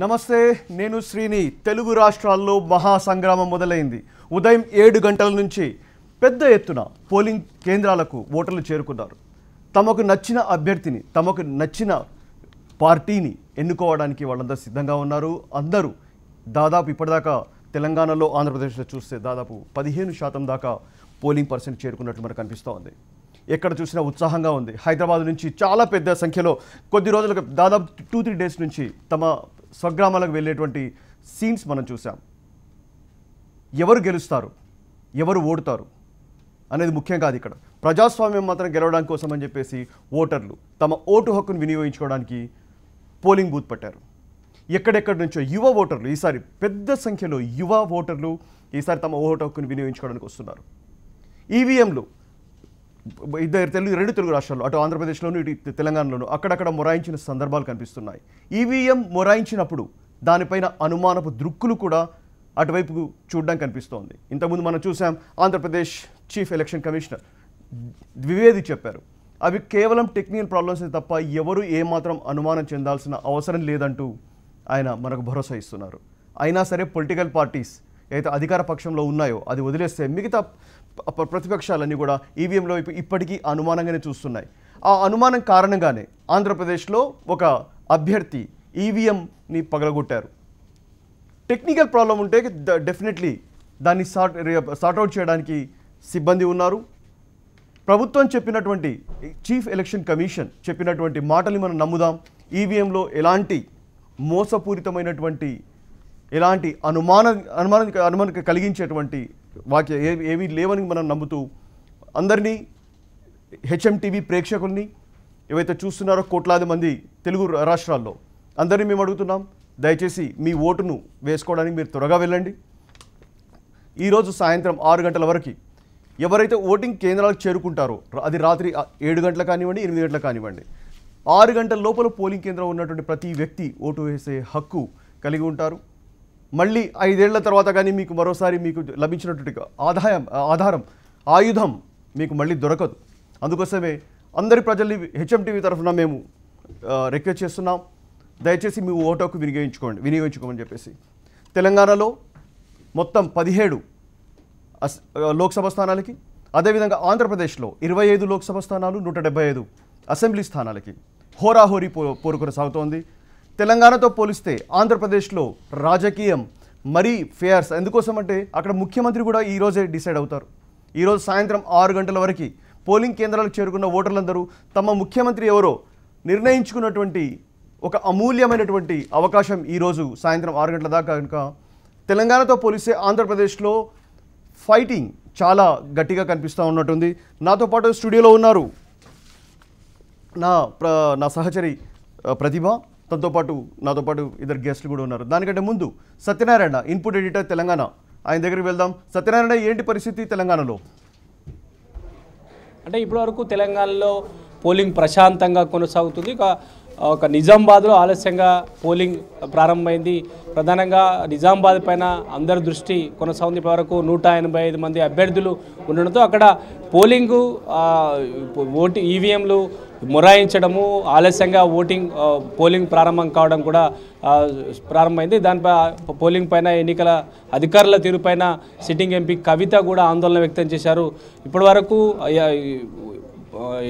నమస్తే, నేను శ్రీని. తెలుగు రాష్ట్రాల్లో మహాసంగ్రామం మొదలైంది. ఉదయం 7 గంటల నుంచి పెద్ద ఎత్తున పోలింగ్ కేంద్రాలకు ఓటర్లు చేరుకున్నారు. తమకు నచ్చిన అభ్యర్థిని, తమకు నచ్చిన పార్టీని ఎన్నుకోవడానికి వాళ్ళందరూ సిద్ధంగా ఉన్నారు. అందరూ దాదాపు ఇప్పటిదాకా తెలంగాణలో, ఆంధ్రప్రదేశ్లో చూస్తే దాదాపు 15% దాకా పోలింగ్ పర్సెంట్ చేరుకున్నట్లు మనకు కనిపిస్తూ ఉంది. ఎక్కడ చూసినా ఉత్సాహంగా ఉంది. హైదరాబాద్ నుంచి చాలా పెద్ద సంఖ్యలో కొద్ది రోజులకు దాదాపు 2-3 డేస్ నుంచి తమ స్వగ్రామాలకు వెళ్ళేటువంటి సీన్స్ మనం చూసాం. ఎవరు గెలుస్తారు, ఎవరు ఓడుతారు అనేది ముఖ్యం కాదు. ఇక్కడ ప్రజాస్వామ్యం మాత్రం గెలవడానికి కోసం అని చెప్పేసి ఓటర్లు తమ ఓటు హక్కును వినియోగించుకోవడానికి పోలింగ్ బూత్ పట్టారు. ఎక్కడెక్కడి నుంచో యువ ఓటర్లు, ఈసారి పెద్ద సంఖ్యలో యువ ఓటర్లు ఈసారి తమ ఓటు హక్కును వినియోగించుకోవడానికి వస్తున్నారు. ఈవీఎంలు రెండు తెలుగు రాష్ట్రాల్లో, అటు ఆంధ్రప్రదేశ్లోను ఇటు తెలంగాణలోను అక్కడక్కడ మొరాయించిన సందర్భాలు కనిపిస్తున్నాయి. ఈవీఎం మొరాయించినప్పుడు దానిపైన అనుమానపు దృక్కులు కూడా అటువైపు చూడడం కనిపిస్తోంది. ఇంతకుముందు మనం చూసాం, Andhra Pradesh chief election commissioner Dwivedi చెప్పారు, అవి కేవలం టెక్నికల్ ప్రాబ్లమ్స్ తప్ప ఎవరు ఏమాత్రం అనుమానం చెందాల్సిన అవసరం లేదంటూ ఆయన మనకు భరోసా ఇస్తున్నారు. అయినా సరే పొలిటికల్ పార్టీస్ ఏదైతే అధికార పక్షంలో ఉన్నాయో అది వదిలేస్తే మిగతా ప్రతిపక్షాలన్నీ కూడా ఈవీఎంలో ఇప్పటికీ అనుమానంగానే చూస్తున్నాయి. ఆ అనుమానం కారణంగానే ఆంధ్రప్రదేశ్లో ఒక అభ్యర్థి ఈవీఎంని పగలగొట్టారు. టెక్నికల్ ప్రాబ్లం ఉంటే డెఫినెట్లీ దాన్ని సార్ట్అవుట్ చేయడానికి సిబ్బంది ఉన్నారు. ప్రభుత్వం చెప్పినటువంటి, చీఫ్ ఎలక్షన్ కమిషన్ చెప్పినటువంటి మాటల్ని మనం నమ్ముదాం. ఈవీఎంలో ఎలాంటి మోసపూరితమైనటువంటి, ఎలాంటి అనుమానం కలిగించేటువంటి వాక్య ఏమీ లేవని మనం నమ్ముతూ అందరినీ, హెచ్ఎంటీవీ ప్రేక్షకుల్ని ఏవైతే చూస్తున్నారో కోట్లాది మంది తెలుగు రాష్ట్రాల్లో అందరినీ మేము అడుగుతున్నాం, దయచేసి మీ ఓటును వేసుకోవడానికి మీరు త్వరగా వెళ్ళండి. ఈరోజు సాయంత్రం 6 గంటల వరకు ఎవరైతే ఓటింగ్ కేంద్రాలకు చేరుకుంటారో, అది రాత్రి 7 గంటలకు కానివ్వండి, 8 గంటలకు కానివ్వండి, 6 గంటల లోపల పోలింగ్ కేంద్రం ఉన్నటువంటి ప్రతి వ్యక్తి ఓటు వేసే హక్కు కలిగి ఉంటారు. మళ్ళీ 5 ఏళ్ల తర్వాత కానీ మీకు మరోసారి మీకు లభించినటువంటి ఆయుధం మీకు మళ్ళీ దొరకదు. అందుకోసమే అందరి ప్రజల్ని హెచ్ఎంటీవీ తరఫున మేము రిక్వెస్ట్ చేస్తున్నాం, దయచేసి మీ ఓటు హక్కు వినియోగించుకోమని చెప్పేసి. తెలంగాణలో మొత్తం 17 లోక్సభ స్థానాలకి, అదేవిధంగా ఆంధ్రప్రదేశ్లో 25 లోక్సభ స్థానాలు, 175 అసెంబ్లీ స్థానాలకి హోరాహోరీ పోరు కొనసాగుతోంది. తెలంగాణతో పోలిస్తే ఆంధ్రప్రదేశ్లో రాజకీయం మరీ ఫేర్స్. ఎందుకోసం అంటే అక్కడ ముఖ్యమంత్రి కూడా ఈరోజే డిసైడ్ అవుతారు. ఈరోజు సాయంత్రం 6 గంటల వరకు పోలింగ్ కేంద్రాలకు చేరుకున్న ఓటర్లందరూ తమ ముఖ్యమంత్రి ఎవరో నిర్ణయించుకున్నటువంటి ఒక అమూల్యమైనటువంటి అవకాశం ఈరోజు సాయంత్రం 6 గంటల దాకా. కనుక తెలంగాణతో పోలిస్తే ఆంధ్రప్రదేశ్లో ఫైటింగ్ చాలా గట్టిగా కనిపిస్తూ ఉన్నట్టుంది. నాతో పాటు స్టూడియోలో ఉన్నారు నా సహచరి ప్రతిభ, నాతో పాటు ఇద్దరు గెస్ట్లు కూడా ఉన్నారు. దానికంటే ముందు సత్యనారాయణ, ఇన్పుట్ ఎడిటర్ తెలంగాణ, ఆయన దగ్గరికి వెళ్దాం. సత్యనారాయణ, ఏంటి పరిస్థితి తెలంగాణలో? అంటే ఇప్పటివరకు తెలంగాణలో పోలింగ్ ప్రశాంతంగా కొనసాగుతుంది. ఒక నిజామాబాద్లో ఆలస్యంగా పోలింగ్ ప్రారంభమైంది. ప్రధానంగా నిజామాబాద్ పైన అందరి దృష్టి కొనసాగుతుంది. ఇప్పటివరకు 185 మంది అభ్యర్థులు ఉండడంతో అక్కడ పోలింగు ఈవీఎంలు మొరాయించడము, ఆలస్యంగా పోలింగ్ ప్రారంభం కావడం కూడా ప్రారంభమైంది. దానిపై పోలింగ్ పైన, ఎన్నికల అధికారుల తీరుపైన సిట్టింగ్ ఎంపీ కవిత కూడా ఆందోళన వ్యక్తం చేశారు. ఇప్పటివరకు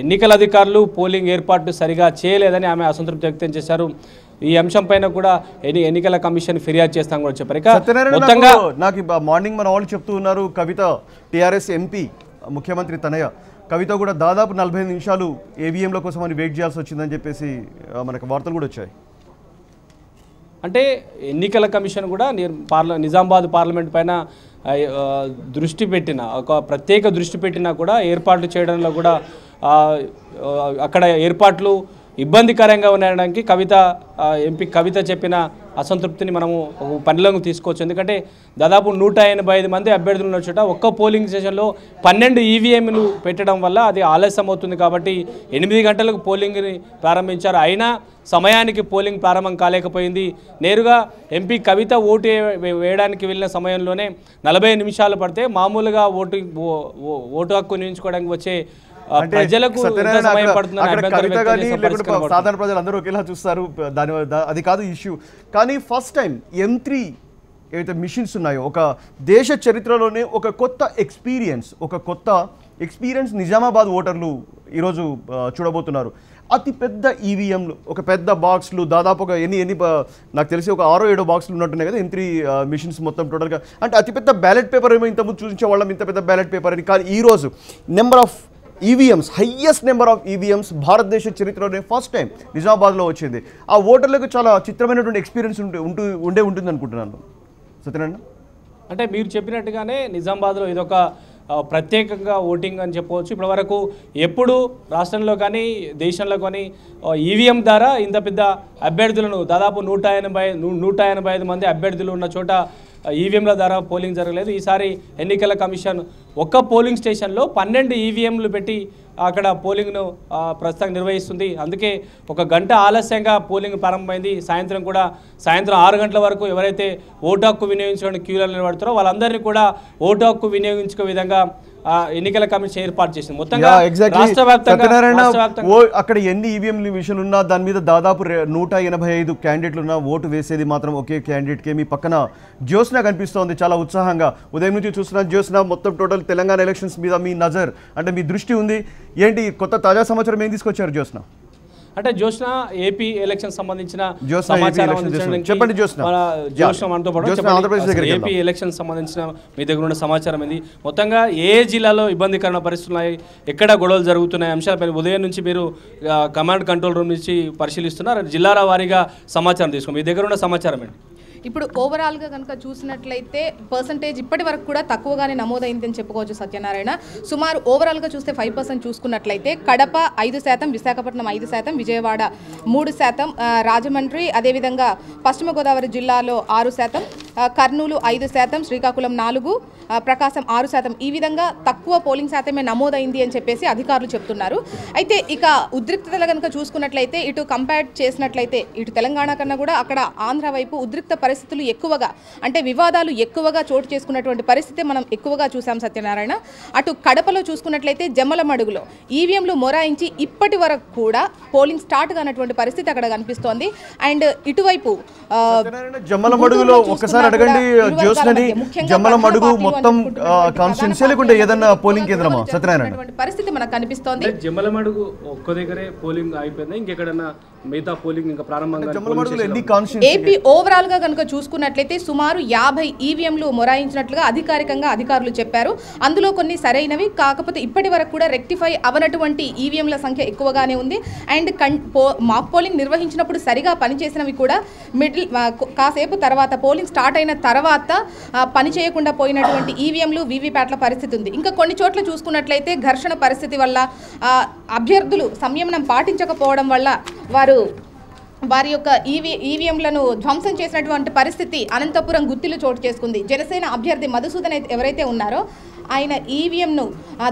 ఎన్నికల అధికారులు పోలింగ్ ఏర్పాట్లు సరిగా చేయలేదని ఆమె అసంతృప్తి వ్యక్తం చేశారు. ఈ అంశం పైన కూడా ఎన్నికల కమిషన్ ఫిర్యాదు చేస్తామని కూడా చెప్పారు. మొత్తంగా నాకు మార్నింగ్ మన వాళ్ళు చెప్తూ ఉన్నారు, కవిత టీఆర్ఎస్ ఎంపీ, ముఖ్యమంత్రి తనయ కవిత కూడా దాదాపు 45 నిమిషాలు ఈవీఎంల కోసం అని వెయిట్ చేయాల్సి వచ్చిందని చెప్పేసి మనకు వార్తలు కూడా వచ్చాయి. అంటే ఎన్నికల కమిషన్ కూడా నిజామాబాద్ పార్లమెంట్ పైన ప్రత్యేక దృష్టి పెట్టినా కూడా ఏర్పాట్లు చేయడంలో కూడా అక్కడ ఏర్పాట్లు ఇబ్బందికరంగా ఉండడానికి ఎంపీ కవిత చెప్పిన అసంతృప్తిని మనము పనిలోకి తీసుకోవచ్చు. ఎందుకంటే దాదాపు 185 మంది అభ్యర్థులు ఉన్న చోట ఒక్క పోలింగ్ స్టేషన్లో 12 ఈవీఎంలు పెట్టడం వల్ల అది ఆలస్యం అవుతుంది. కాబట్టి 8 గంటలకు పోలింగ్ని ప్రారంభించారు. అయినా సమయానికి పోలింగ్ ప్రారంభం కాలేకపోయింది. నేరుగా ఎంపీ కవిత ఓటు వేయడానికి వెళ్ళిన సమయంలోనే 40 నిమిషాలు పడితే మామూలుగా ఓటు హక్కు వినియోగించుకోవడానికి వచ్చే ప్రజలకు ఎంత సమయం పడుతుందని అభ్యంతరం వ్యక్తం చేసిన పరిస్థితి కనబడుతుంది. సాధారణ ప్రజలు అందరూ ఒకేలా చూస్తారు, అది కాదు ఇష్యూ. కానీ ఫస్ట్ టైం M3 ఏవైతే మిషన్స్ ఉన్నాయో ఒక దేశ చరిత్రలోనే ఒక కొత్త ఎక్స్పీరియన్స్ నిజామాబాద్ ఓటర్లు ఈరోజు చూడబోతున్నారు. అతి పెద్ద ఈవీఎంలు, ఒక పెద్ద బాక్స్లు, దాదాపుగా ఎన్ని నాకు తెలిసి ఒక 6-7 బాక్స్లు ఉన్నట్టున్నాయి కదా M3 మిషన్స్ మొత్తం టోటల్గా. అంటే అతిపెద్ద బ్యాలెట్ పేపర్ ఏమో ఇంతకుముందు చూపించే వాళ్ళం, ఇంత పెద్ద బ్యాలెట్ పేపర్ అని. కానీ ఈరోజు number of EVMs, highest number of EVMs భారతదేశ చరిత్రలోనే ఫస్ట్ టైం నిజామాబాద్లో వచ్చింది. ఆ ఓటర్లకు చాలా చిత్రమైనటువంటి ఎక్స్పీరియన్స్ ఉంటుంది అనుకుంటున్నాను. సత్యనారాయణ, అంటే మీరు చెప్పినట్టుగానే నిజామాబాద్లో ఇదొక ప్రత్యేకంగా ఓటింగ్ అని చెప్పవచ్చు. ఇప్పటివరకు ఎప్పుడు రాష్ట్రంలో కానీ దేశంలో కానీ ఈవీఎం ద్వారా ఇంత పెద్ద అభ్యర్థులను దాదాపు 185 మంది అభ్యర్థులు ఉన్న చోట ఈవీఎంల ద్వారా పోలింగ్ జరగలేదు. ఈసారి ఎన్నికల కమిషన్ ఒక్క పోలింగ్ స్టేషన్లో 12 ఈవీఎంలు పెట్టి అక్కడ పోలింగ్ను ప్రస్తుతం నిర్వహిస్తుంది. అందుకే 1 గంట ఆలస్యంగా పోలింగ్ ప్రారంభమైంది. సాయంత్రం 6 గంటల వరకు ఎవరైతే ఓటు హక్కు వినియోగించుకోవడానికి క్యూలో నిలబడతారో వాళ్ళందరినీ కూడా ఓటు హక్కు వినియోగించుకునే విధంగా ఎన్నికల కమిషన్ ఏర్పాటు చేసింది. మొత్తంగా రాష్ట్ర వ్యాప్తంగా అక్కడ ఎన్ని ఈవీఎంలు మిషన్ ఉన్నా దాని మీద దాదాపు 185 క్యాండిడేట్లు ఉన్నా ఓటు వేసేది మాత్రం ఒకే క్యాండిడేట్కి. మీ పక్కన జ్యోత్స్న కనిపిస్తోంది చాలా ఉత్సాహంగా. ఉదయం నుంచి చూస్తున్నా జ్యోత్స్న, మొత్తం టోటల్ తెలంగాణ ఎలక్షన్స్ మీద మీ నజర్, అంటే మీ దృష్టి ఉంది. ఏంటి కొత్త తాజా సమాచారం ఏం తీసుకొచ్చారు జ్యోత్స్న? అంటే జ్యోత్స్న ఏపీ ఎలక్షన్ సంబంధించిన చెప్పండి జ్యోత్స్న మనతో పాటు ఏపీ ఎలక్షన్ సంబంధించిన మీ దగ్గర ఉన్న సమాచారం ఏంది? మొత్తంగా ఏ జిల్లాలో ఇబ్బందికరణ పరిస్థితులు ఉన్నాయి, ఎక్కడ గొడవలు జరుగుతున్నాయి అంశాలపై ఉదయం నుంచి మీరు కమాండ్ కంట్రోల్ రూమ్ నుంచి పరిశీలిస్తున్నారు. జిల్లాల వారీగా సమాచారం తీసుకోండి. మీ దగ్గర ఉన్న సమాచారం ఏంటి? ఇప్పుడు ఓవరాల్గా కనుక చూసినట్లయితే పర్సంటేజ్ ఇప్పటి వరకు కూడా తక్కువగానే నమోదైందని చెప్పుకోవచ్చు సత్యనారాయణ. సుమారు ఓవరాల్గా చూస్తే 5% చూసుకున్నట్లయితే కడప 5%, విశాఖపట్నం 5%, విజయవాడ 3%, రాజమండ్రి అదేవిధంగా పశ్చిమ గోదావరి జిల్లాలో 6%, కర్నూలు 5%, శ్రీకాకుళం 4%, ప్రకాశం 6%. ఈ విధంగా తక్కువ పోలింగ్ శాతమే నమోదైంది అని చెప్పేసి అధికారులు చెప్తున్నారు. అయితే ఇక ఉద్రిక్తతలు కనుక చూసుకున్నట్లయితే ఇటు కంపేర్ చేసినట్లయితే ఇటు తెలంగాణ కన్నా కూడా అక్కడ ఆంధ్ర వైపు ఉద్రిక్త పరిస్థితులు ఎక్కువగా, అంటే వివాదాలు ఎక్కువగా చోటు చేసుకున్నటువంటి పరిస్థితి మనం ఎక్కువగా చూసాం సత్యనారాయణ. అటు కడపలో చూసుకున్నట్లయితే జమ్మలమడుగులో ఈవీఎంలు మొరాయించి ఇప్పటి వరకు కూడా పోలింగ్ స్టార్ట్ కానటువంటి పరిస్థితి అక్కడ కనిపిస్తోంది. అండ్ ఇటువైపు జమ్మలమడుగులో ఒక్కసారి అడగండి జ్యోత్స్నని, జమ్మలమడుగు మొత్తం కాన్స్టిట్యున్సీ లేకుంటే ఏదన్నా పోలింగ్ కేంద్రమా సత్యనారాయణ? పరిస్థితి మనకు కనిపిస్తోంది. జమ్మలమడుగు ఒక్క దగ్గరే పోలింగ్ అయిపోయింది, ఇంకెక్కడన్నా మిగతా పోలింగ్ ఇంకా ప్రారంభంగా? ఏపీ ఓవరాల్ గా కనుక చూసుకున్నట్లయితే సుమారు 50 ఈవీఎంలు మొరాయించినట్లుగా అధికారికంగా అధికారులు చెప్పారు. అందులో కొన్ని సరైనవి, కాకపోతే ఇప్పటి వరకు కూడా రెక్టిఫై అవనటువంటి ఈవీఎంల సంఖ్య ఎక్కువగానే ఉంది. అండ్ మాక్ పోలింగ్ నిర్వహించినప్పుడు సరిగా పనిచేసినవి కూడా కాసేపు తర్వాత పోలింగ్ స్టార్ట్ అయిన తర్వాత పని చేయకుండా పోయినటువంటి ఈవీఎంలు, వీవీప్యాట్ల పరిస్థితి ఉంది. ఇంకా కొన్ని చోట్ల చూసుకున్నట్లయితే ఘర్షణ పరిస్థితి వల్ల అభ్యర్థులు సంయమనం పాటించకపోవడం వల్ల వారి యొక్క ఈవీఎంలను ధ్వంసం చేసినటువంటి పరిస్థితి అనంతపురం గుత్తిలో చోటు చేసుకుంది. జనసేన అభ్యర్థి మధుసూదన్ ఎవరైతే ఉన్నారో ఆయన ఈవీఎంను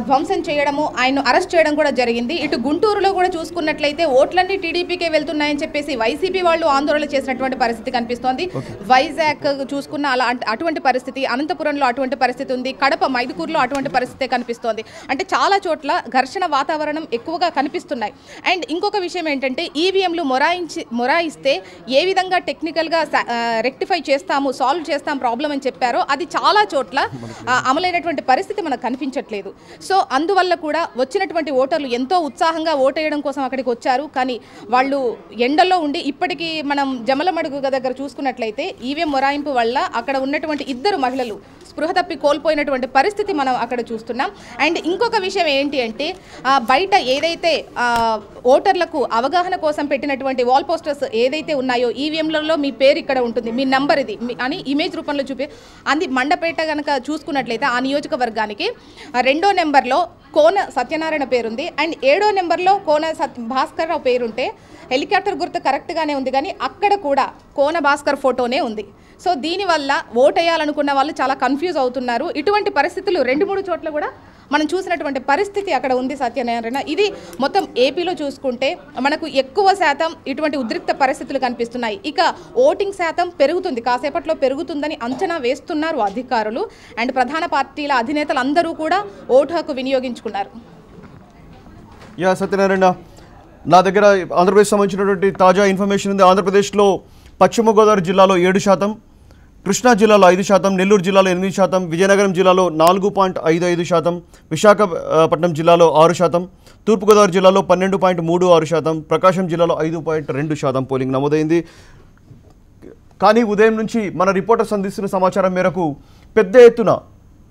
ధ్వంసం చేయడము, ఆయన అరెస్ట్ చేయడం కూడా జరిగింది. ఇటు గుంటూరులో కూడా చూసుకున్నట్లయితే ఓట్లన్నీ టీడీపీకే వెళ్తున్నాయని చెప్పేసి వైసీపీ వాళ్ళు ఆందోళన చేసినటువంటి పరిస్థితి కనిపిస్తోంది. వైజాగ్ చూసుకున్న అటువంటి పరిస్థితి, అనంతపురంలో అటువంటి పరిస్థితి ఉంది, కడప మైదుకూరులో అటువంటి పరిస్థితి కనిపిస్తోంది. అంటే చాలా చోట్ల ఘర్షణ వాతావరణం ఎక్కువగా కనిపిస్తున్నాయి. అండ్ ఇంకొక విషయం ఏంటంటే ఈవీఎంలు మొరాయిస్తే ఏ విధంగా టెక్నికల్గా రెక్టిఫై చేస్తాము, సాల్వ్ చేస్తాం ప్రాబ్లం అని చెప్పారో అది చాలా చోట్ల అమలైనటువంటి పరిస్థితి మనకు కనిపించట్లేదు. సో అందువల్ల కూడా వచ్చినటువంటి ఓటర్లు ఎంతో ఉత్సాహంగా ఓటేయడం కోసం అక్కడికి వచ్చారు. కానీ వాళ్ళు ఎండల్లో ఉండి ఇప్పటికీ మనం జమలమడుగు దగ్గర చూసుకున్నట్లయితే ఈవీఎం మొరాయింపు వల్ల అక్కడ ఉన్నటువంటి 2 మహిళలు స్పృహ తప్పి కోల్పోయినటువంటి పరిస్థితి మనం అక్కడ చూస్తున్నాం. అండ్ ఇంకొక విషయం ఏంటి అంటే బయట ఏదైతే ఓటర్లకు అవగాహన కోసం పెట్టినటువంటి వాల్ పోస్టర్స్ ఏదైతే ఉన్నాయో ఈవీఎంలలో మీ పేరు ఇక్కడ ఉంటుంది, మీ నంబర్ ఇది అని ఇమేజ్ రూపంలో అంది మండపేట కనుక చూసుకున్నట్లయితే ఆ నియోజకవర్గానికి 2వ నెంబర్లో కోన సత్యనారాయణ పేరుంది. అండ్ 7వ నెంబర్లో కోన భాస్కర్ రావు పేరుంటే హెలికాప్టర్ గుర్తు కరెక్ట్గానే ఉంది, కానీ అక్కడ కూడా కోన భాస్కర్ ఫోటోనే ఉంది. సో దీనివల్ల ఓటేయాలనుకున్న వాళ్ళు చాలా కన్ఫ్యూజ్ అవుతున్నారు. ఇటువంటి పరిస్థితులు 2-3 చోట్ల కూడా మనం చూసినటువంటి పరిస్థితి అక్కడ ఉంది సత్యనారాయణ. ఇది మొత్తం ఏపీలో చూసుకుంటే మనకు ఎక్కువ శాతం ఇటువంటి ఉద్రిక్త పరిస్థితులు కనిపిస్తున్నాయి. ఇక ఓటింగ్ శాతం పెరుగుతుంది, కాసేపట్లో పెరుగుతుందని అంచనా వేస్తున్నారు అధికారులు. అండ్ ప్రధాన పార్టీల అధినేతలు అందరూ కూడా ఓటు హక్కు వినియోగించుకున్నారు. యా సత్యనారాయణ, నా దగ్గర ఆంధ్రప్రదేశ్ సంబంధించినటువంటి తాజా ఇన్ఫర్మేషన్ ఉంది. ఆంధ్రప్రదేశ్లో పశ్చిమ గోదావరి జిల్లాలో 7%, కృష్ణా జిల్లాలో 5%, నెల్లూరు జిల్లాలో 8%, విజయనగరం జిల్లాలో 4.55%, విశాఖపట్నం జిల్లాలో 6%, తూర్పుగోదావరి జిల్లాలో 12.36%, ప్రకాశం జిల్లాలో 5.2% పోలింగ్ నమోదైంది. కానీ ఉదయం నుంచి మన రిపోర్టర్స్ అందిస్తున్న సమాచారం మేరకు పెద్ద ఎత్తున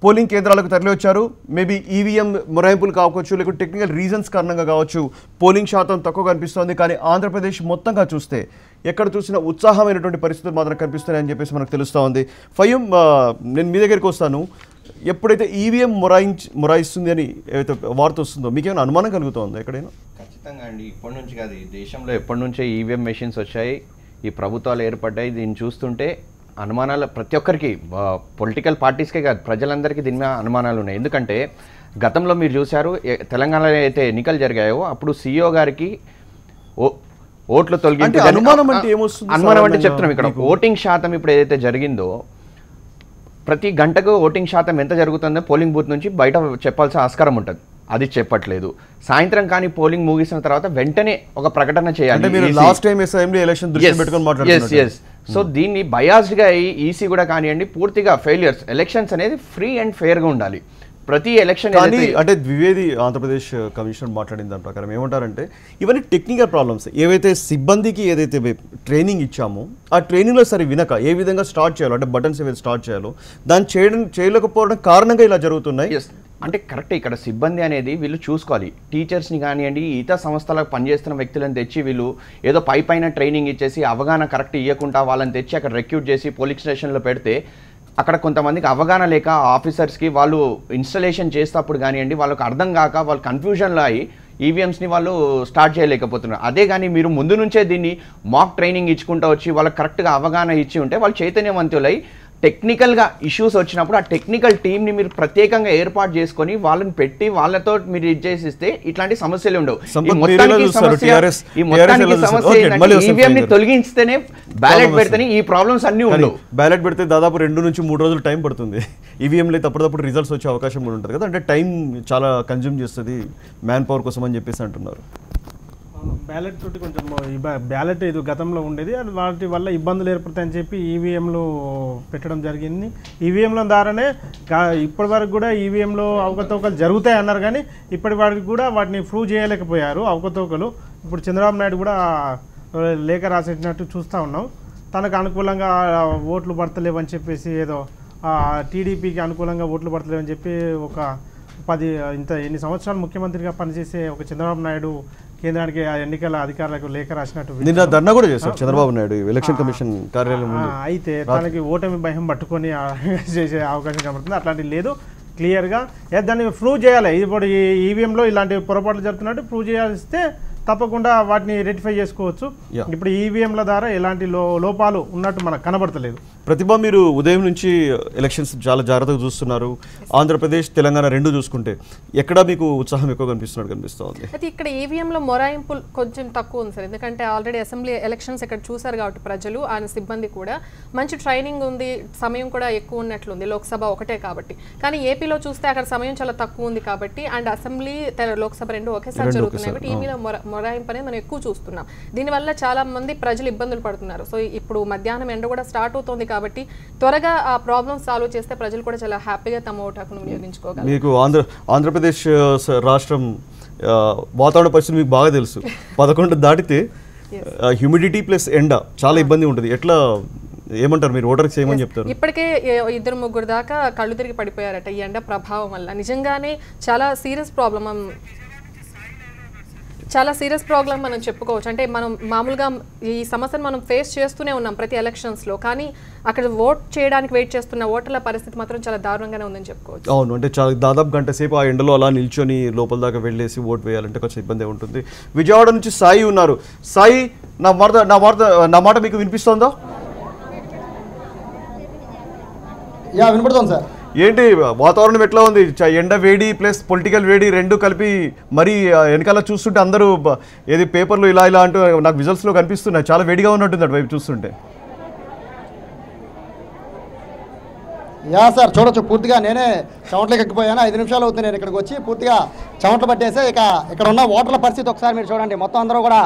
పోలింగ్ కేంద్రాలకు తరలివచ్చారు. మేబీ ఈవీఎం మొరాయింపులు కావచ్చు, లేకుంటే టెక్నికల్ రీజన్స్ కారణంగా కావచ్చు పోలింగ్ శాతం తక్కువ కనిపిస్తోంది. కానీ ఆంధ్రప్రదేశ్ మొత్తంగా చూస్తే ఎక్కడ చూసినా ఉత్సాహమైనటువంటి పరిస్థితులు మాత్రం కనిపిస్తున్నాయని చెప్పేసి మనకు తెలుస్తూ ఉంది. ఫయం, నేను మీ దగ్గరికి వస్తాను. ఎప్పుడైతే ఈవీఎం మొరాయిస్తుంది అని ఏదైతే వార్త వస్తుందో మీకేమైనా అనుమానం కలుగుతుందో ఎక్కడైనా? ఖచ్చితంగా అండి, ఇప్పటి నుంచి కాదు, ఈ దేశంలో ఎప్పటి నుంచే ఈవీఎం మెషిన్స్ వచ్చాయి, ఈ ప్రభుత్వాలు ఏర్పడ్డాయి. దీన్ని చూస్తుంటే అనుమానాలు ప్రతి ఒక్కరికి, పొలిటికల్ పార్టీస్కే కాదు ప్రజలందరికీ దీని మీద అనుమానాలు ఉన్నాయి. ఎందుకంటే గతంలో మీరు చూశారు, తెలంగాణలో అయితే ఎన్నికలు జరిగాయో అప్పుడు సీఈఓ గారికి ఓట్లు తొలగించి, అనుమానం అంటే చెప్తున్నాం ఇక్కడ ఓటింగ్ శాతం ఇప్పుడు ఏదైతే జరిగిందో ప్రతి గంటకు ఓటింగ్ శాతం ఎంత జరుగుతుందో పోలింగ్ బూత్ నుంచి బయట చెప్పాల్సిన ఆస్కారం ఉంటుంది. అది చెప్పట్లేదు. సాయంత్రం కానీ పోలింగ్ ముగిసిన తర్వాత వెంటనే ఒక ప్రకటన చేయాలి. సో దీన్ని బయాస్డ్గా ఈసీ కూడా కానివ్వండి పూర్తిగా ఫెయిలియర్స్. ఎలక్షన్స్ అనేది ఫ్రీ అండ్ ఫెయిర్గా ఉండాలి ప్రతి ఎలక్షన్. అంటే ద్వివేది ఆంధ్రప్రదేశ్ కమిషనర్ మాట్లాడిన దాని ప్రకారం ఏమంటారంటే ఇవన్నీ టెక్నికల్ ప్రాబ్లమ్స్. ఏవైతే సిబ్బందికి ఏదైతే ట్రైనింగ్ ఇచ్చామో ఆ ట్రైనింగ్లో సరే వినక ఏ విధంగా స్టార్ట్ చేయాలో, అంటే బటన్స్ ఏవైతే స్టార్ట్ చేయాలో దాన్ని చేయలేకపోవడం కారణంగా ఇలా జరుగుతున్నాయి. అంటే కరెక్ట్, ఇక్కడ సిబ్బంది అనేది వీళ్ళు చూసుకోవాలి. టీచర్స్ని కానివ్వండి, ఇతర సంస్థలకు పనిచేస్తున్న వ్యక్తులను తెచ్చి వీళ్ళు ఏదో పైన ట్రైనింగ్ ఇచ్చేసి అవగాహన కరెక్ట్ ఇవ్వకుండా వాళ్ళని తెచ్చి అక్కడ రిక్రూట్ చేసి పోలింగ్ స్టేషన్లో పెడితే అక్కడ కొంతమందికి అవగాహన లేక ఆఫీసర్స్కి వాళ్ళు ఇన్స్టలేషన్ చేసేటప్పుడు కానివ్వండి వాళ్ళకి అర్థం కాక వాళ్ళు కన్ఫ్యూజన్లో అయ్యి ఈవీఎంస్ని వాళ్ళు స్టార్ట్ చేయలేకపోతున్నారు. అదే కానీ మీరు ముందు నుంచే దీన్ని మాక్ ట్రైనింగ్ ఇచ్చుకుంటూ వచ్చి వాళ్ళకి కరెక్ట్గా అవగాహన ఇచ్చి ఉంటే వాళ్ళు చైతన్యవంతులై టెక్నికల్గా ఇష్యూస్ వచ్చినప్పుడు ఆ టెక్నికల్ టీమ్ని మీరు ప్రత్యేకంగా ఏర్పాటు చేసుకొని వాళ్ళని పెట్టి వాళ్ళతో మీరు ఇది చేసిస్తే ఇట్లాంటి సమస్యలు ఉండవు. ఈవీఎంని తొలగిస్తేనే బ్యాలెట్ పెడితేనే ఈ ప్రాబ్లమ్స్ అన్ని ఉండవు. బ్యాలెట్ పెడితే దాదాపు 2 నుంచి 3 రోజులు టైం పడుతుంది. ఈవీఎంలో తప్పటికప్పుడు రిజల్ట్స్ వచ్చే అవకాశం కూడా ఉంటుంది కదా, అంటే టైం చాలా కన్జ్యూమ్ చేస్తుంది మ్యాన్ పవర్ కోసం అని చెప్పేసి అంటున్నారు. బ్యాలెట్ తోటి కొంచెం బ్యాలెట్ ఇది గతంలో ఉండేది, అది వాటి వల్ల ఇబ్బందులు ఏర్పడతాయని చెప్పి ఈవీఎంలు పెట్టడం జరిగింది. ఈవీఎంల ద్వారానే ఇప్పటి వరకు కూడా ఈవీఎంలో అవకతవకలు జరుగుతాయి అన్నారు, కానీ ఇప్పటి వరకు కూడా వాటిని ప్రూవ్ చేయలేకపోయారు అవకతవకలు. ఇప్పుడు చంద్రబాబు నాయుడు కూడా లేఖ రాసేసినట్టు చూస్తూ ఉన్నాం. తనకు అనుకూలంగా ఓట్లు పడతలేవని చెప్పేసి, ఏదో టీడీపీకి అనుకూలంగా ఓట్లు పడతలేవని చెప్పి ఒక 10 ఎన్ని సంవత్సరాలు ముఖ్యమంత్రిగా పనిచేసే ఒక చంద్రబాబు నాయుడు కేంద్రానికి ఎన్నికల అధికారులకు లేఖ రాసినట్టు ధర్నా కూడా చేశారు చంద్రబాబు నాయుడు ఎలక్షన్ కమిషన్ కార్యాలయం. అయితే తనకి ఓటమి భయం పట్టుకొని చేసే అవకాశం కనబడుతుంది. అట్లాంటివి లేదు, క్లియర్గా దాన్ని ప్రూవ్ చేయాలి. ఇప్పుడు ఈ ఈవీఎంలో ఇలాంటి పొరపాట్లు జరుగుతున్నట్టు ప్రూవ్ చేయాలిస్తే తప్పకుండా వాటిని రెక్టిఫై చేసుకోవచ్చు. ఇప్పుడు ఈవీఎంల ద్వారా ఎలాంటి లోపాలు ఉన్నట్టు మనకు కనబడతలేదు. ప్రతిభ, మీరు ఉదయం నుంచి ఎలక్షన్స్ చాలా జాగ్రత్తగా చూస్తున్నారు. ఆంధ్రప్రదేశ్ తెలంగాణ రెండు చూసుకుంటే ఎక్కడ మీకు ఉత్సాహం ఎక్కువ కనిపిస్తుంది? అయితే ఇక్కడ ఈవీఎంలో మొరాయింపులు కొంచెం తక్కువ ఉంది సార్, ఎందుకంటే ఆల్రెడీ అసెంబ్లీ ఎలక్షన్స్ ఇక్కడ చూసారు కాబట్టి ప్రజలు ఆయన సిబ్బంది కూడా మంచి ట్రైనింగ్ ఉంది, సమయం కూడా ఎక్కువ ఉన్నట్లుంది, లోక్సభ ఒకటే కాబట్టి. కానీ ఏపీలో చూస్తే అక్కడ సమయం చాలా తక్కువ ఉంది కాబట్టి, అండ్ అసెంబ్లీ లోక్సభ రెండు ఒకేసారి జరుగుతున్నాయి కాబట్టి ఈవీలో మొరాయింపు అనేది మనం ఎక్కువ చూస్తున్నాం. దీనివల్ల చాలా మంది ప్రజలు ఇబ్బందులు పడుతున్నారు. సో ఇప్పుడు మధ్యాహ్నం ఎండ కూడా స్టార్ట్ అవుతుంది కాబట్టి త్వరగా ఆ ప్రాబ్లమ్ సాల్వ్ చేస్తే ప్రజలు కూడా చాలా హ్యాపీగా తమ ఓటు హక్కును వినియోగించుకోగలరు. మీకు ఆంధ్రప్రదేశ్ రాష్ట్రం వాతావరణ పరిస్థితి మీకు బాగా తెలుసు. 11 దాటితే హ్యూమిడిటీ ప్లస్ ఎండ చాలా ఇబ్బంది ఉంటుంది. ఎట్లా ఏమంటారు మీరు ఓటర్కి చేయమని చెప్తారు? ఇప్పటికే 2-3 దాకా కళ్ళు తిరిగి పడిపోయారట ఈ ఎండ ప్రభావం వల్ల. నిజంగానే చాలా సీరియస్ ప్రాబ్లం మనం చెప్పుకోవచ్చు. అంటే మనం మామూలుగా ఈ సమస్యను మనం ఫేస్ చేస్తూనే ఉన్నాం ప్రతి ఎలక్షన్స్లో, కానీ అక్కడ ఓట్ చేయడానికి వెయిట్ చేస్తున్న ఓటర్ల పరిస్థితి మాత్రం చాలా దారుణంగానే ఉందని చెప్పుకోవచ్చు. అవును, అంటే చాలా దాదాపు గంట సేపు ఆ ఎండలో అలా నిల్చొని లోపల దాకా వెళ్ళేసి ఓటు వేయాలంటే కొంచెం ఇబ్బంది ఉంటుంది. విజయవాడ నుంచి సాయి ఉన్నారు. సాయి, నా మాట మీకు వినిపిస్తుందా? వినపడుతుంది సార్. ఏంటి వాతావరణం ఎట్లా ఉంది? ఎండ వేడి ప్లస్ పొలిటికల్ వేడి రెండు కలిపి మరి వెనకాల చూస్తుంటే అందరూ ఏది పేపర్లు ఇలా అంటూ నాకు విజువల్స్లో కనిపిస్తున్నాయి. చాలా వేడిగా ఉన్నట్టుంది అటువైపు చూస్తుంటే. యా సార్, చూడొచ్చు పూర్తిగా నేనే చెమటలకు ఎక్కిపోయాను. 5 నిమిషాలు అవుతుంది నేను ఇక్కడికి వచ్చి. పూర్తిగా చెమటలు పట్టేసి ఇక ఇక్కడ ఉన్న ఓటర్ల పరిస్థితి ఒకసారి మీరు చూడండి. మొత్తం అందరూ కూడా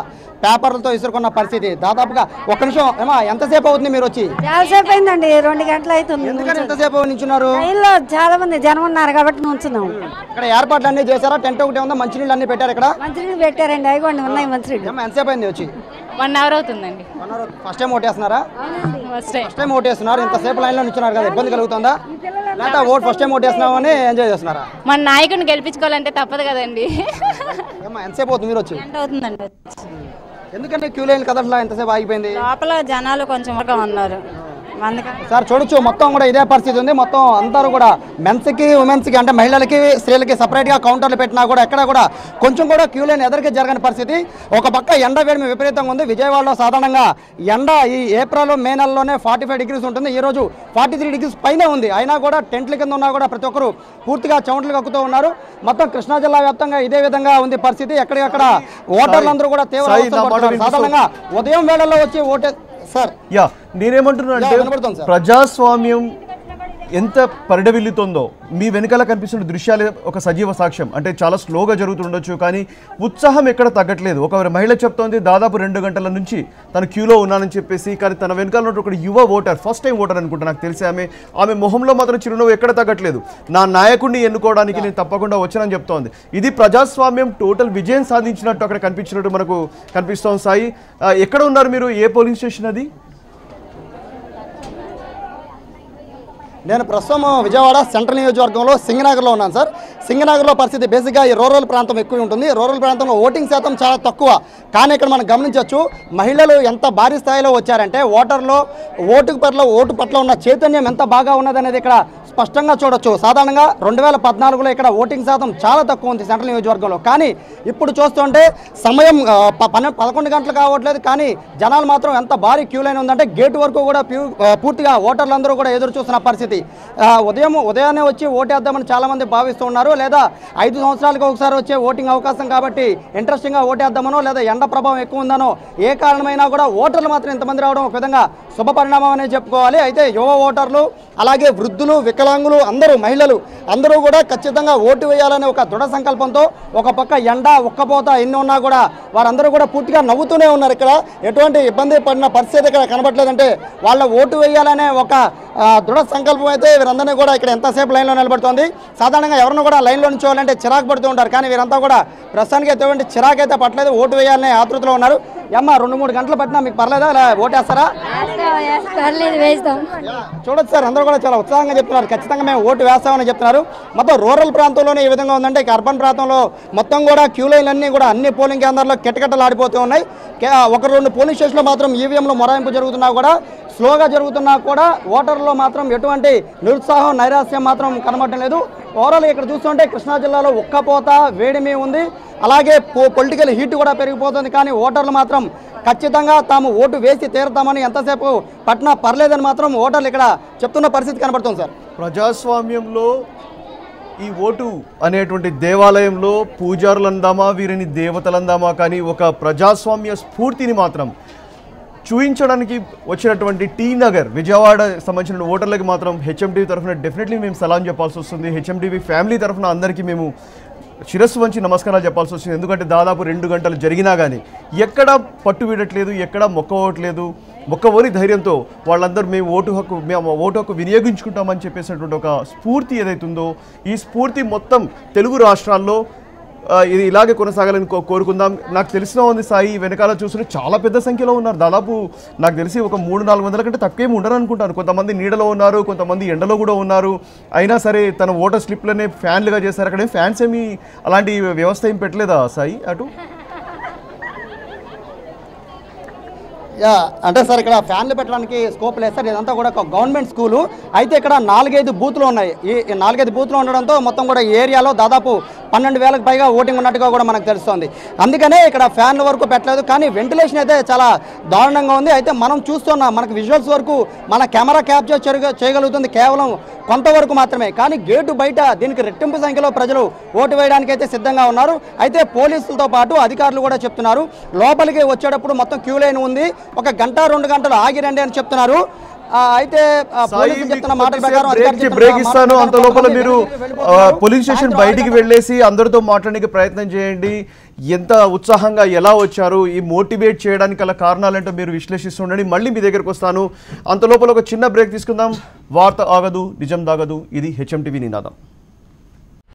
పేపర్లతో ఇసురుకున్న పరిస్థితి. దాదాపుగా ఒక్క నిమిషం ఏమా, ఎంతసేపు అవుతుంది మీరు వచ్చి? చాలాసేపు అయిందండి, 2 గంటలు అవుతుంది. ఎందుకని ఎంతసేపు నించున్నారు? ట్రైన్లో చాలా మంది జనం ఉన్నారు కాబట్టి నుంచున్నాం. ఇక్కడ ఏర్పాట్లు అన్ని చేశారా? టెంట్ ఒకటి ఉందా? మంచినీళ్ళు అన్ని పెట్టారు ఇక్కడ? మంచినీళ్ళు పెట్టారండి, అయిపోండి ఉన్నాయి మంచినీళ్ళు. ఎంతసేపు అయింది వచ్చి? 1 అవర్ అవుతుందండి. ఫస్ట్ టైం ఓటేస్తున్నారా? ఫస్ట్ టైం ఓటేస్తున్నారు. ఇంతసేపు లైన్లో నిల్చున్నారు కదా, ఇబ్బంది కలుగుతుందా? లేదా ఫస్ట్ టైం ఓటేస్తున్నామని ఎంజాయ్ చేస్తున్నారా? మన నాయకుడిని గెలిపించుకోవాలంటే తప్పదు కదండి. ఎంతసేపు అవుతుంది మీరు వచ్చి? గంట అవుతుందండి. ఎందుకంటే క్యూ లైన్ కదట్లా ఎంతసేపు ఆగిపోయింది? లోపల జనాలు కొంచెం ఉన్నారు అందుకని. సార్ చూడొచ్చు, మొత్తం కూడా ఇదే పరిస్థితి ఉంది. మొత్తం అందరూ కూడా మెన్స్కి ఉమెన్స్కి అంటే మహిళలకి స్త్రీలకి సపరేట్గా కౌంటర్లు పెట్టినా కూడా ఎక్కడ కూడా కొంచెం కూడా క్యూ లైన్ ఎదురుగా జరగని పరిస్థితి. ఒక పక్క ఎండ వేడిమి విపరీతంగా ఉంది. విజయవాడలో సాధారణంగా ఎండ ఈ ఏప్రిల్ మే నెలలోనే 45 డిగ్రీస్ ఉంటుంది. ఈరోజు 43 డిగ్రీస్ పైన ఉంది. అయినా కూడా టెంట్ల కింద ఉన్నా కూడా ప్రతి ఒక్కరు పూర్తిగా చెమటలు కక్కుతూ ఉన్నారు. మొత్తం కృష్ణా జిల్లా వ్యాప్తంగా ఇదే విధంగా ఉంది పరిస్థితి. ఎక్కడికక్కడ ఓటర్లందరూ కూడా తీవ్ర సాధారణంగా ఉదయం వేళల్లో వచ్చి ఓటే సార్. యా, నేనేమంటున్నా అంటే ప్రజాస్వామ్యం ఎంత పరిడవిల్లుతుందో మీ వెనకాల కనిపిస్తున్న దృశ్యాలే ఒక సజీవ సాక్ష్యం. అంటే చాలా స్లోగా జరుగుతుండొచ్చు, కానీ ఉత్సాహం ఎక్కడ తగ్గట్లేదు. ఒక మహిళ చెప్తోంది దాదాపు 2 గంటల నుంచి తను క్యూలో ఉన్నానని చెప్పేసి, కానీ తన వెనకాల ఉన్న ఒక యువ ఓటర్, ఫస్ట్ టైం ఓటర్ అనుకుంటా నాకు తెలిసి, ఆమె మొహంలో మాత్రం చిరునవ్వు ఎక్కడ తగ్గట్లేదు. నా నాయకుడిని ఎన్నుకోవడానికి నేను తప్పకుండా వచ్చానని చెప్తోంది. ఇది ప్రజాస్వామ్యం టోటల్ విజయం సాధించినట్టు అక్కడ కనిపించినట్టు మనకు కనిపిస్తోంది. సాయి, ఎక్కడ ఉన్నారు మీరు? ఏ పోలింగ్ స్టేషన్ అది? నేను ప్రస్తుతం విజయవాడ సెంట్రల్ నియోజకవర్గంలో సింగనగర్లో ఉన్నాను సార్. సింగనగర్లో పరిస్థితి బేసిక్గా ఈ రూరల్ ప్రాంతం ఎక్కువ ఉంటుంది. రూరల్ ప్రాంతంలో ఓటింగ్ శాతం చాలా తక్కువ. కానీ ఇక్కడ మనం గమనించవచ్చు మహిళలు ఎంత భారీ స్థాయిలో వచ్చారంటే ఓటర్లో ఓటు పట్ల ఉన్న చైతన్యం ఎంత బాగా ఉన్నదనేది ఇక్కడ స్పష్టంగా చూడొచ్చు. సాధారణంగా 2014లో ఇక్కడ ఓటింగ్ శాతం చాలా తక్కువ ఉంది సెంట్రల్ నియోజకవర్గంలో. కానీ ఇప్పుడు చూస్తుంటే సమయం 11 గంటలు కావట్లేదు, కానీ జనాలు మాత్రం ఎంత భారీ క్యూ లైన్ ఉందంటే గేట్ వరకు కూడా పూర్తిగా ఓటర్లందరూ కూడా ఎదురు చూస్తున్న పరిస్థితి. ఉదయాన్నే వచ్చి ఓటేద్దామని చాలామంది భావిస్తూ ఉన్నారు. లేదా 5 సంవత్సరాలకు ఒకసారి వచ్చే ఓటింగ్ అవకాశం కాబట్టి ఇంట్రెస్టింగ్గా ఓటేద్దామనో, లేదా ఎండ ప్రభావం ఎక్కువ ఉందనో, ఏ కారణమైనా కూడా ఓటర్లు మాత్రం ఇంతమంది రావడం ఒక విధంగా శుభ పరిణామం అనే చెప్పుకోవాలి. అయితే యువ ఓటర్లు, అలాగే వృద్ధులు, వికలాంగులు, అందరూ మహిళలు అందరూ కూడా ఖచ్చితంగా ఓటు వేయాలనే ఒక దృఢ సంకల్పంతో ఒక పక్క ఎండ ఉక్కపోత ఎన్ని ఉన్నా కూడా వారందరూ కూడా పూర్తిగా నవ్వుతూనే ఉన్నారు. ఇక్కడ ఎటువంటి ఇబ్బంది పడిన పరిస్థితి ఇక్కడ కనబడలేదంటే వాళ్ళ ఓటు వేయాలనే ఒక దృఢ సంకల్పం అయితే వీరందరినీ కూడా ఇక్కడ ఎంతసేపు లైన్లో నిలబడుతోంది. సాధారణంగా ఎవరిని కూడా లైన్లో ఉంచోవాలంటే చిరాకు పడుతూ ఉంటారు, కానీ వీరంతా కూడా ప్రస్తుతానికి ఎటువంటి చిరాకు అయితే పట్టలేదు. ఓటు వేయాలనే ఆతృతలో ఉన్నారు. అమ్మ 2-3 గంటలు పట్టినా మీకు పర్లేదా? ఇలా ఓటేస్తారా? చూడొచ్చు సార్, అందరూ కూడా చాలా ఉత్సాహంగా చెప్తున్నారు. ఖచ్చితంగా మేము ఓటు వేస్తామని చెప్తున్నారు. మొత్తం రూరల్ ప్రాంతంలోనే ఈ విధంగా ఉందంటే ఇక అర్బన్ ప్రాంతంలో మొత్తం కూడా క్యూ లైన్లన్నీ కూడా అన్ని పోలింగ్ కేంద్రాల్లో కిటకిటలు ఆడిపోతూ ఉన్నాయి. 1-2 పోలింగ్ స్టేషన్లో మాత్రం ఈవీఎంలో మొరాయింపు జరుగుతున్నా కూడా, స్లోగా జరుగుతున్నా కూడా ఓటర్లలో మాత్రం ఎటువంటి నిరుత్సాహం, నైరాశ్యం మాత్రం కనబడటం లేదు. ఓవరాల్ ఇక్కడ చూస్తుంటే కృష్ణా జిల్లాలో ఉక్కపోత, వేడిమి ఉంది. అలాగే పొలిటికల్ హీట్ కూడా పెరిగిపోతుంది. కానీ ఓటర్లు మాత్రం ఖచ్చితంగా తాము ఓటు వేసి తీరుతామని ఎంతసేపు పట్టినా పర్లేదని మాత్రం ఓటర్లు ఇక్కడ చెప్తున్న పరిస్థితి కనబడుతుంది సార్. ప్రజాస్వామ్యంలో ఈ ఓటు అనేటువంటి దేవాలయంలో పూజారులు అందామా, వీరిని దేవతలు అందామా, కానీ ఒక ప్రజాస్వామ్య స్ఫూర్తిని మాత్రం చూయించడానికి వచ్చినటువంటి టీ నగర్ విజయవాడ సంబంధించిన ఓటర్లకి మాత్రం హెచ్ఎండివి తరఫున డెఫినెట్లీ మేము సలాం చెప్పాల్సి వస్తుంది. హెచ్ఎండివి ఫ్యామిలీ తరఫున అందరికీ మేము శిరస్సు వంచి నమస్కారాలు చెప్పాల్సి వస్తుంది. ఎందుకంటే దాదాపు 2 గంటలు జరిగినా కానీ ఎక్కడా పట్టు వీడట్లేదు, ఎక్కడా మొక్కవట్లేదు. మొక్కవోని ధైర్యంతో వాళ్ళందరూ మేము ఓటు హక్కు వినియోగించుకుంటామని చెప్పేసినటువంటి ఒక స్ఫూర్తి ఏదైతుందో, ఈ స్ఫూర్తి మొత్తం తెలుగు రాష్ట్రాల్లో ఇది ఇలాగే కొనసాగాలని కోరుకుందాం. నాకు తెలిసిన ఉంది సాయి, వెనకాల చూస్తుంటే చాలా పెద్ద సంఖ్యలో ఉన్నారు. దాదాపు నాకు తెలిసి ఒక 300-400 కంటే తక్కువేమి ఉండరు అనుకుంటాను. కొంతమంది నీడలో ఉన్నారు, కొంతమంది ఎండలో కూడా ఉన్నారు. అయినా సరే తన ఓటర్ స్లిప్లనే ఫ్యాన్లుగా చేశారు. అక్కడ ఫ్యాన్స్ ఏమి అలాంటి వ్యవస్థ ఏం పెట్టలేదా సాయి అటు? అంటే సార్ ఇక్కడ ఫ్యాన్లు పెట్టడానికి స్కోప్ లేదు సార్. ఇదంతా కూడా ఒక గవర్నమెంట్ స్కూలు. అయితే ఇక్కడ 4-5 బూత్లు ఉన్నాయి. ఈ 4-5 బూత్లు ఉండడంతో మొత్తం కూడా ఈ ఏరియాలో దాదాపు 12,000కు పైగా ఓటింగ్ ఉన్నట్టుగా కూడా మనకు తెలుస్తుంది. అందుకనే ఇక్కడ ఫ్యాన్ల వరకు పెట్టలేదు. కానీ వెంటిలేషన్ అయితే చాలా దారుణంగా ఉంది. అయితే మనం చూస్తున్నాం, మనకు విజువల్స్ వరకు మన కెమెరా క్యాప్చర్ చేయగలుగుతుంది కేవలం కొంతవరకు మాత్రమే. కానీ గేటు బయట దీనికి రెట్టింపు సంఖ్యలో ప్రజలు ఓటు వేయడానికి అయితే సిద్ధంగా ఉన్నారు. అయితే పోలీసులతో పాటు అధికారులు కూడా చెప్తున్నారు లోపలికి వచ్చేటప్పుడు మొత్తం క్యూ లైన్ ఉంది, 1-2 గంటలు ఆగి రండి అని చెప్తున్నారు. అయితే పోలీసులు చెప్తున్న మాటల ప్రకారం బ్రేక్ ఇస్తాను, అంత లోపల మీరు పోలీస్ స్టేషన్ బయటికి వెళ్ళేసి అందరితో మాట్లాడడానికి ప్రయత్నం చేయండి. ఎంత ఉత్సాహంగా ఎలా వచ్చారు, ఈ మోటివేట్ చేయడానికి గల కారణాలంటూ మీరు విశ్లేషిస్తుండండి. మళ్ళీ మీ దగ్గరకు వస్తాను. అంత లోపల ఒక చిన్న బ్రేక్ తీసుకుందాం. వార్త ఆగదు, నిజం దాగదు. ఇది హెచ్ఎంటీవీ నినాదం.